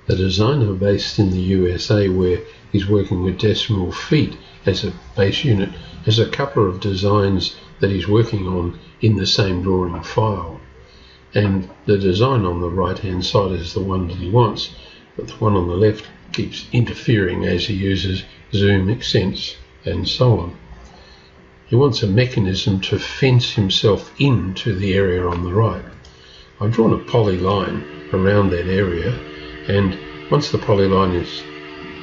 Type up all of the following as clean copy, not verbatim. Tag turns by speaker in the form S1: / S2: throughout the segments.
S1: The designer based in the USA, where he's working with decimal feet as a base unit, has a couple of designs that he's working on in the same drawing file. And the design on the right hand side is the one that he wants, but the one on the left keeps interfering as he uses zoom, extents, and so on. He wants a mechanism to fence himself into the area on the right. I've drawn a polyline around that area, and once the polyline is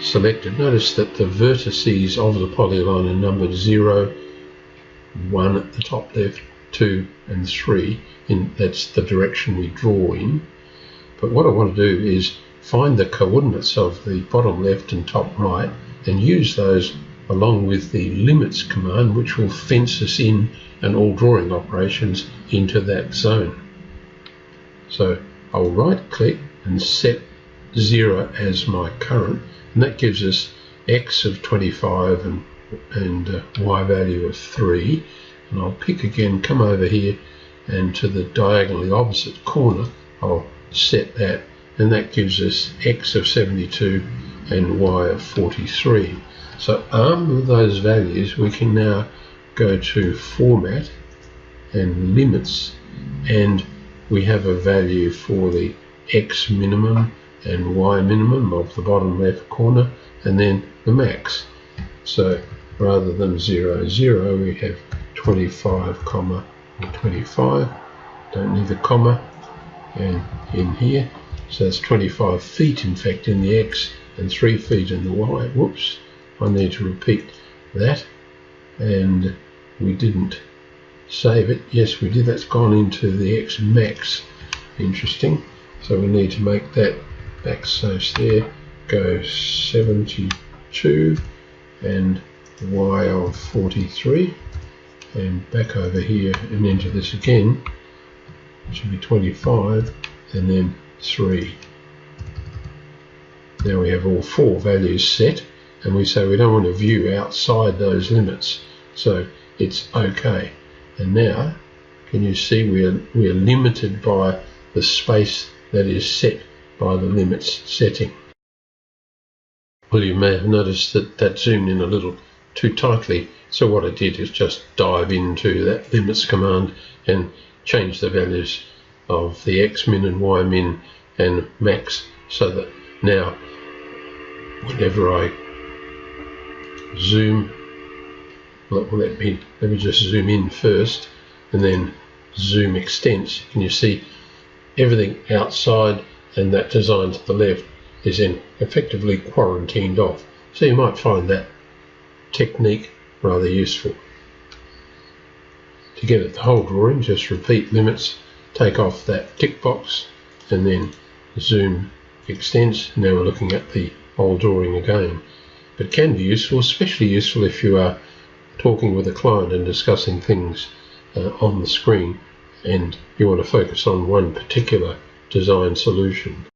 S1: selected, notice that the vertices of the polyline are numbered 0, 1 at the top left, 2 and 3. That's the direction we draw in. But what I want to do is find the coordinates of the bottom left and top right and use those along with the limits command, which will fence us in and all drawing operations into that zone. So I'll right click and set 0 as my current, and that gives us x of 25 and y value of 3. And I'll pick again, come over here, and to the diagonally opposite corner I'll set that, and that gives us x of 72 and y of 43. So armed with those values, we can now go to Format and Limits, and we have a value for the x minimum and y minimum of the bottom left corner, and then the max. So rather than 0, 0, we have 25, comma, 25. Don't need the comma, and in here, so that's 25 feet in fact in the x and 3 feet in the y. Whoops, I need to repeat that, and we didn't save it. Yes, we did. That's gone into the x max. Interesting. So we need to make that backslash there go 72 and y of 43, and back over here and enter this again. It should be 25 and then 3. Now we have all 4 values set, and we say we don't want to view outside those limits, so it's OK. And now can you see we are limited by the space that is set by the limits setting. Well, you may have noticed that that zoomed in a little too tightly, so what I did is just dive into that limits command and change the values of the x min and y min and max, so that now whenever I zoom, let me just zoom in first and then zoom extents, and you see everything outside and that design to the left is then effectively quarantined off. So you might find that technique rather useful. To get at the whole drawing, just repeat limits, take off that tick box, and then zoom extents. Now we're looking at the whole drawing again. But it can be useful, especially useful if you are talking with a client and discussing things on the screen, and you want to focus on one particular design solution.